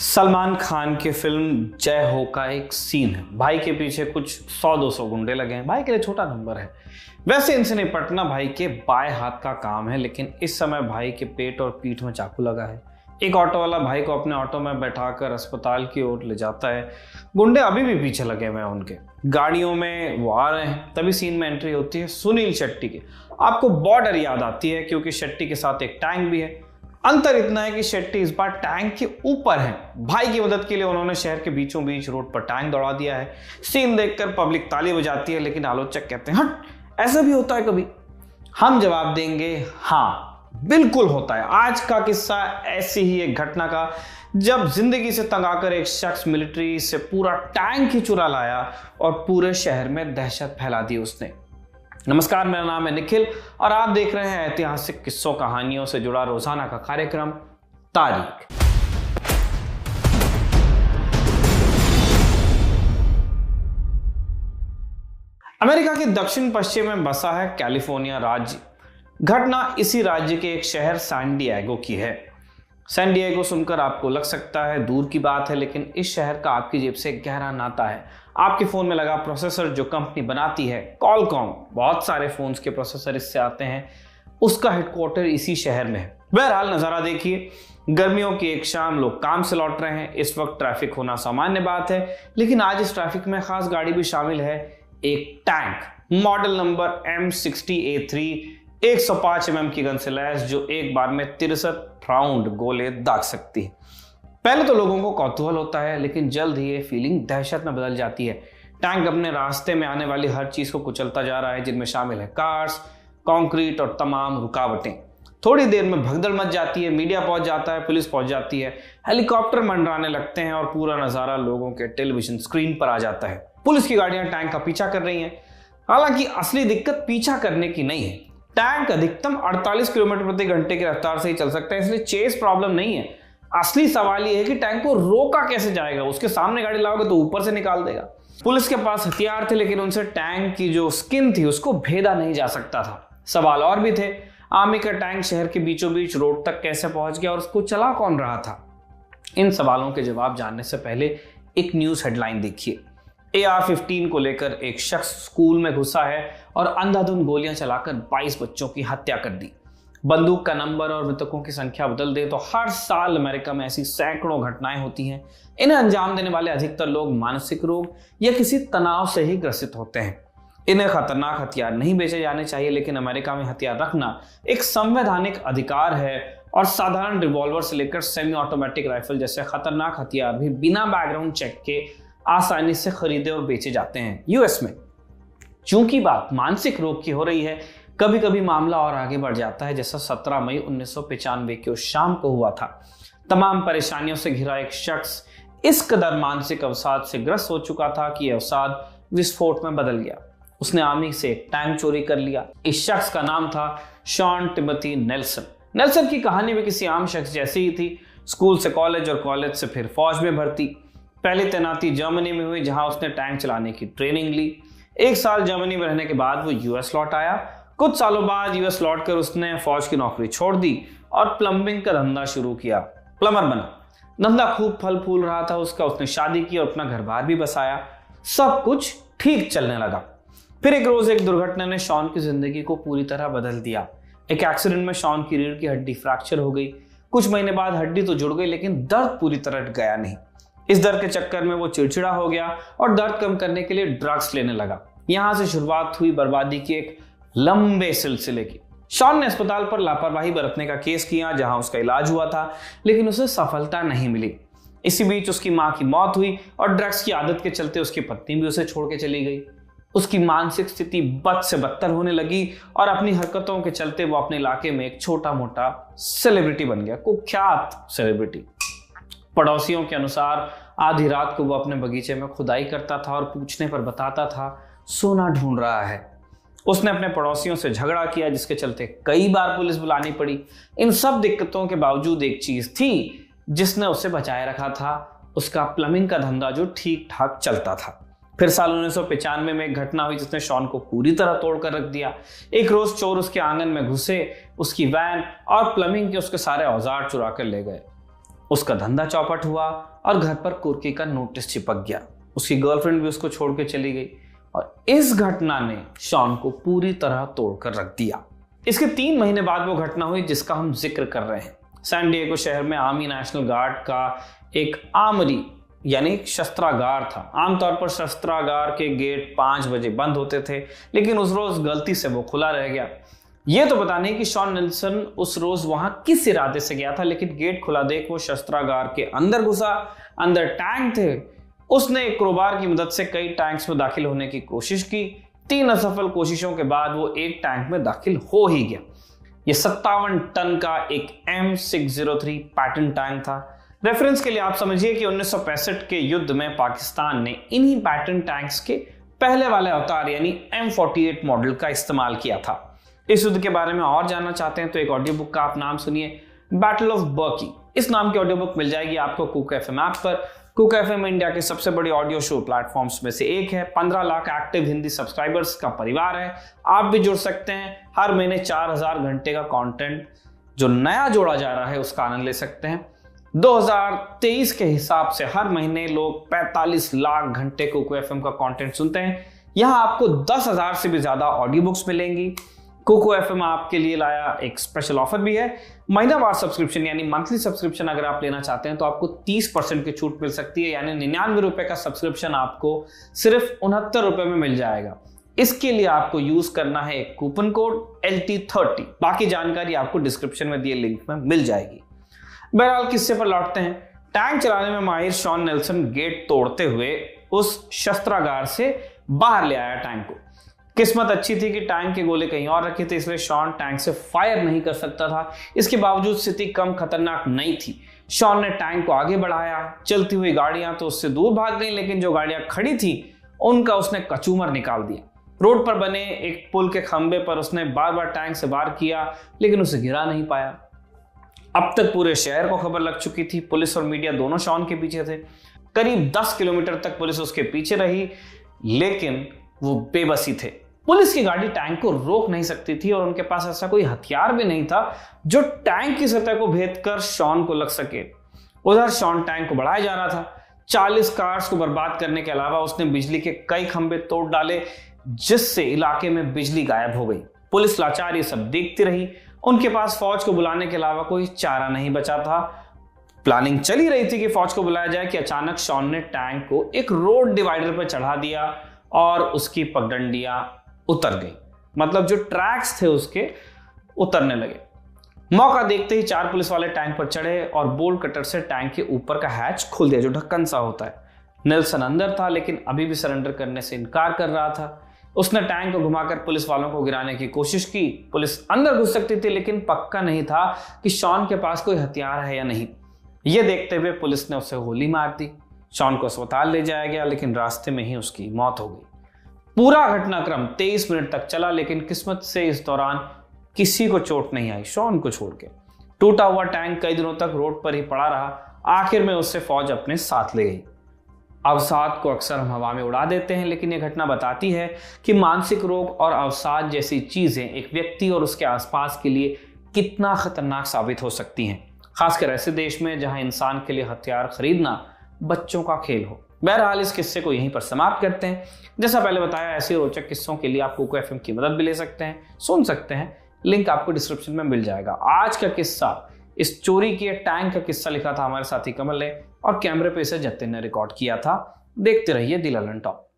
सलमान खान की फिल्म जय हो का एक सीन है। भाई के पीछे कुछ 100-200 गुंडे लगे हैं। भाई के लिए छोटा नंबर है। वैसे इनसे निपटना भाई के बाएं हाथ का काम है, लेकिन इस समय भाई के पेट और पीठ में चाकू लगा है। एक ऑटो वाला भाई को अपने ऑटो में बैठाकर अस्पताल की ओर ले जाता है। गुंडे अभी भी पीछे लगे हुए हैं उनके। गाड़ियों में वो आ रहे हैं, तभी सीन में एंट्री होती है सुनील शेट्टी की। आपको बॉर्डर याद आती है क्योंकि शेट्टी के साथ एक टैंक भी है। अंतर इतना है कि शेट्टी इस बार टैंक के ऊपर है। भाई की मदद के लिए उन्होंने शहर के बीचों बीच रोड पर टैंक दौड़ा दिया है। सीन देखकर पब्लिक ताली बजाती है, लेकिन आलोचक कहते हैं हट, ऐसा भी होता है कभी? हम जवाब देंगे हाँ, बिल्कुल होता है। आज का किस्सा ऐसी ही एक घटना का, जब जिंदगी से तंग आकर एक शख्स मिलिट्री से पूरा टैंक ही चुरा लाया और पूरे शहर में दहशत फैला दी उसने। नमस्कार, मेरा नाम है निखिल और आप देख रहे हैं ऐतिहासिक किस्सों कहानियों से जुड़ा रोजाना का कार्यक्रम तारीख। अमेरिका के दक्षिण पश्चिम में बसा है कैलिफोर्निया राज्य। घटना इसी राज्य के एक शहर सैन डिएगो की है। सैन डिएगो सुनकर आपको लग सकता है दूर की बात है, लेकिन इस शहर का आपकी जेब से गहरा नाता है। आपके फोन में लगा प्रोसेसर जो कंपनी बनाती है कॉलकॉम, बहुत सारे फोन्स के प्रोसेसर इससे आते हैं, उसका हेडक्वार्टर इसी शहर में है। बहरहाल नजारा देखिए, गर्मियों की एक शाम, लोग काम से लौट रहे हैं। इस वक्त ट्रैफिक होना सामान्य बात है, लेकिन आज इस ट्रैफिक में खास गाड़ी भी शामिल है, एक tank model number M60A3 105 mm की गन से लैस, जो एक बार में 63 राउंड गोले दाग सकती है। पहले तो लोगों को कौतूहल होता है, लेकिन जल्द ही ये फीलिंग दहशत में बदल जाती है। टैंक अपने रास्ते में आने वाली हर चीज को कुचलता जा रहा है, जिनमें शामिल है कार्स, कंक्रीट और तमाम रुकावटें। थोड़ी देर में भगदड़ मच जाती है, मीडिया पहुंच जाता है, पुलिस पहुंच जाती है, हेलीकॉप्टर मंडराने लगते हैं और पूरा नजारा लोगों के टेलीविजन स्क्रीन पर आ जाता है। पुलिस की गाड़ियां टैंक का पीछा कर रही हैं। हालांकि असली दिक्कत पीछा करने की नहीं है। टैंक अधिकतम 48 किलोमीटर प्रति घंटे की रफ्तार से ही चल सकता है, इसलिए चेस प्रॉब्लम नहीं है। असली सवाल यह है कि टैंक को रोका कैसे जाएगा। उसके सामने गाड़ी लाओगे तो ऊपर से निकाल देगा। पुलिस के पास हथियार थे, लेकिन उनसे टैंक की जो स्किन थी उसको भेदा नहीं जा सकता था। सवाल और भी थे। आर्मी का टैंक शहर के बीचों बीच रोड तक कैसे पहुंच गया और उसको चला कौन रहा था? इन सवालों के जवाब जानने से पहले एक न्यूज हेडलाइन देखिए। AR-15 को लेकर एक शख्स स्कूल में घुसा है और अंधाधुंध गोलियां चलाकर 22 बच्चों की हत्या कर दी। बंदूक का नंबर और मृतकों की संख्या बदल दे तो हर साल अमेरिका में ऐसी सैकड़ों घटनाएं होती हैं। इन्हें अंजाम देने वाले अधिकतर लोग मानसिक रोग या किसी तनाव से ही ग्रसित होते हैं। इन्हें खतरनाक हथियार नहीं बेचे जाने चाहिए, लेकिन अमेरिका में हथियार रखना एक संवैधानिक अधिकार है और साधारण रिवॉल्वर से लेकर सेमी ऑटोमेटिक राइफल जैसे खतरनाक हथियार भी बिना बैकग्राउंड चेक के आसानी से खरीदे और बेचे जाते हैं यूएस में। चूंकि बात मानसिक रोग की हो रही है, कभी कभी मामला और आगे बढ़ जाता है, जैसा 17 मई 1995 की उस शाम को हुआ था। तमाम परेशानियों से घिरा एक शख्स इस कदर मानसिक अवसाद से ग्रस्त हो चुका था कि यह अवसाद विस्फोट में बदल गया। उसने आर्मी से एक टैंक चोरी कर लिया। इस शख्स का नाम था शॉन टिमोथी नेल्सन। नेल्सन की कहानी भी किसी आम शख्स जैसी ही थी। स्कूल से कॉलेज और कॉलेज से फिर फौज में भर्ती। पहली तैनाती जर्मनी में हुई, जहां उसने टैंक चलाने की ट्रेनिंग ली। 1 साल जर्मनी में रहने के बाद वो यूएस लौट आया। कुछ सालों बाद यूएस लौटकर उसने फौज की नौकरी छोड़ दी और प्लम्बिंग का धंधा शुरू किया। प्लम्बर बना। धंधा खूब फल फूल रहा था उसका। उसने शादी की और अपना घर बार भी बसाया। सब कुछ ठीक चलने लगा। फिर एक रोज एक दुर्घटना ने शॉन की जिंदगी को पूरी तरह बदल दिया। एक एक्सीडेंट में शॉन की रीढ़ की हड्डी फ्रैक्चर हो गई। कुछ महीने बाद हड्डी तो जुड़ गई, लेकिन दर्द पूरी तरह गया नहीं। इस दर्द के चक्कर में वो चिड़चिड़ा हो गया और दर्द कम करने के लिए ड्रग्स लेने लगा। यहां से शुरुआत हुई बर्बादी की एक लंबे सिलसिले की। शॉन ने अस्पताल पर लापरवाही बरतने का केस किया, जहां उसका इलाज हुआ था, लेकिन उसे सफलता नहीं मिली। इसी बीच उसकी मां की मौत हुई और ड्रग्स की आदत के चलते उसकी पत्नी भी उसे छोड़ के चली गई। उसकी मानसिक स्थिति बद से बदतर होने लगी और अपनी हरकतों के चलते वो अपने इलाके में एक छोटा मोटा सेलिब्रिटी बन गया, कुख्यात सेलिब्रिटी। पड़ोसियों के अनुसार आधी रात को वो अपने बगीचे में खुदाई करता था और पूछने पर बताता था सोना ढूंढ रहा है। उसने अपने पड़ोसियों से झगड़ा किया, जिसके चलते कई बार पुलिस बुलानी पड़ी। इन सब दिक्कतों के बावजूद एक चीज थी जिसने उसे बचाए रखा था, उसका प्लम्बिंग का धंधा जो ठीक ठाक चलता था। फिर साल 1995 में एक घटना हुई जिसने शॉन को पूरी तरह तोड़कर रख दिया। एक रोज चोर उसके आंगन में घुसे, उसकी वैन और प्लम्बिंग के उसके सारे औजार चुरा कर ले गए। उसका धंधा चौपट हुआ और घर पर कुर्की का नोटिस चिपक गया। उसकी गर्लफ्रेंड भी उसको छोड़ के चली गई और इस घटना ने शॉन को पूरी तरह तोड़कर रख दिया। इसके 3 महीने बाद वो घटना हुई जिसका हम जिक्र कर रहे हैं। सैन डिएगो शहर में आर्मी नेशनल गार्ड का एक आर्मरी यानी शस्त्रागार था। आमतौर पर शस्त्रागार के गेट 5 बजे बंद होते थे, लेकिन उस रोज गलती से वो खुला रह गया। ये तो पता नहीं कि शॉन नेल्सन उस रोज वहां किस इरादे से गया था, लेकिन गेट खुला देख वो शस्त्रागार के अंदर घुसा। अंदर टैंक थे। उसने एक क्रोबार की मदद से कई टैंक्स में दाखिल होने की कोशिश की। 3 असफल कोशिशों के बाद वो एक टैंक में दाखिल हो ही गया। यह 57 टन का एक M603 पैटर्न टैंक था। रेफरेंस के लिए आप समझिए कि 1965 के युद्ध में पाकिस्तान ने इन्हीं पैटर्न टैंक्स के पहले वाले अवतार यानी M48 मॉडल का इस्तेमाल किया था। इस युद्ध के बारे में और जानना चाहते हैं तो एक ऑडियो बुक का आप नाम सुनिए, बैटल ऑफ बर्की। इस नाम की ऑडियो बुक मिल जाएगी आपको कुक एफएम ऐप पर। कुक एफएम इंडिया के सबसे बड़ी ऑडियो शो प्लेटफॉर्म्स में से एक है। 15 लाख एक्टिव हिंदी सब्सक्राइबर्स का परिवार है। आप भी जुड़ सकते हैं। हर महीने 4000 घंटे का कंटेंट जो नया जोड़ा जा रहा है उसका आनंद ले सकते हैं। 2023 के हिसाब से हर महीने लोग 45 लाख घंटे कुक एफएम का कंटेंट सुनते हैं। यहां आपको 10,000 से भी ज्यादा ऑडियो बुक्स मिलेंगी। कुक एफएम आपके लिए लाया एक स्पेशल ऑफर भी है। महीनावार सब्सक्रिप्शन यानी मंथली सब्सक्रिप्शन अगर आप लेना चाहते हैं तो आपको 30% की छूट मिल सकती है, यानी 99 रुपए का सब्सक्रिप्शन आपको सिर्फ 69 रुपए में मिल जाएगा। इसके लिए आपको यूज करना है एक कूपन कोड LT30। बाकी जानकारी आपको डिस्क्रिप्शन में दिए लिंक में मिल जाएगी। बहरहाल किस्से पर लौटते हैं। टैंक चलाने में माहिर शॉन नेल्सन गेट तोड़ते हुए उस शस्त्रागार से बाहर ले आया टैंक को। किस्मत अच्छी थी कि टैंक के गोले कहीं और रखे थे, इसलिए शॉन टैंक से फायर नहीं कर सकता था। इसके बावजूद स्थिति कम खतरनाक नहीं थी। शॉन ने टैंक को आगे बढ़ाया। चलती हुई गाड़ियां तो उससे दूर भाग गईं, लेकिन जो गाड़ियां खड़ी थी उनका उसने कचूमर निकाल दिया। रोड पर बने एक पुल के खंबे पर उसने बार बार टैंक से वार किया, लेकिन उसे गिरा नहीं पाया। अब तक पूरे शहर को खबर लग चुकी थी। पुलिस और मीडिया दोनों शॉन के पीछे थे। करीब 10 किलोमीटर तक पुलिस उसके पीछे रही, लेकिन वो बेबसी थे। पुलिस की गाड़ी टैंक को रोक नहीं सकती थी और उनके पास ऐसा कोई हथियार भी नहीं था जो टैंक की सतह को भेदकर शॉन को लग सके। उधर शॉन टैंक को बढ़ाया जा रहा था। 40 कार्स को बर्बाद करने के अलावा उसने बिजली के कई खंभे तोड़ डाले, जिससे इलाके में बिजली गायब हो गई। पुलिस लाचार ये सब देखती रही। उनके पास फौज को बुलाने के अलावा कोई चारा नहीं बचा था। प्लानिंग चली रही थी कि फौज को बुलाया जाए कि अचानक शॉन ने टैंक को एक रोड डिवाइडर पर चढ़ा दिया और उसकी पगडंडियां उतर गई। मतलब जो ट्रैक्स थे उसके उतरने लगे। मौका देखते ही 4 पुलिस वाले टैंक पर चढ़े और बोल्ट कटर से टैंक के ऊपर का हैच खोल दिया, जो ढक्कन सा होता है। नेल्सन अंदर था, लेकिन अभी भी सरेंडर करने से इनकार कर रहा था। उसने टैंक को घुमाकर पुलिस वालों को गिराने की कोशिश की। पुलिस अंदर घुस सकती थी, लेकिन पक्का नहीं था कि शॉन के पास कोई हथियार है या नहीं। यह देखते हुए पुलिस ने उसे गोली मार दी। शॉन को अस्पताल ले जाया गया, लेकिन रास्ते में ही उसकी मौत हो गई। पूरा घटनाक्रम 23 मिनट तक चला, लेकिन किस्मत से इस दौरान किसी को चोट नहीं आई, शॉन को छोड़ के। टूटा हुआ टैंक कई दिनों तक रोड पर ही पड़ा रहा। आखिर में उससे फौज अपने साथ ले गई। अवसाद को अक्सर हम हवा में उड़ा देते हैं, लेकिन यह घटना बताती है कि मानसिक रोग और अवसाद जैसी चीजें एक व्यक्ति और उसके आसपास के लिए कितना खतरनाक साबित हो सकती हैं, खासकर ऐसे देश में जहां इंसान के लिए हथियार खरीदना बच्चों का खेल हो। बहरहाल इस किस्से को यहीं पर समाप्त करते हैं। जैसा पहले बताया, ऐसे रोचक किस्सों के लिए आप कुक एफएम की मदद भी ले सकते हैं, सुन सकते हैं। लिंक आपको डिस्क्रिप्शन में मिल जाएगा। आज का किस्सा, इस चोरी किए टैंक का किस्सा लिखा था हमारे साथी कमल ने और कैमरे पे इसे जतिन ने रिकॉर्ड किया था। देखते रहिए दी ललन टॉप।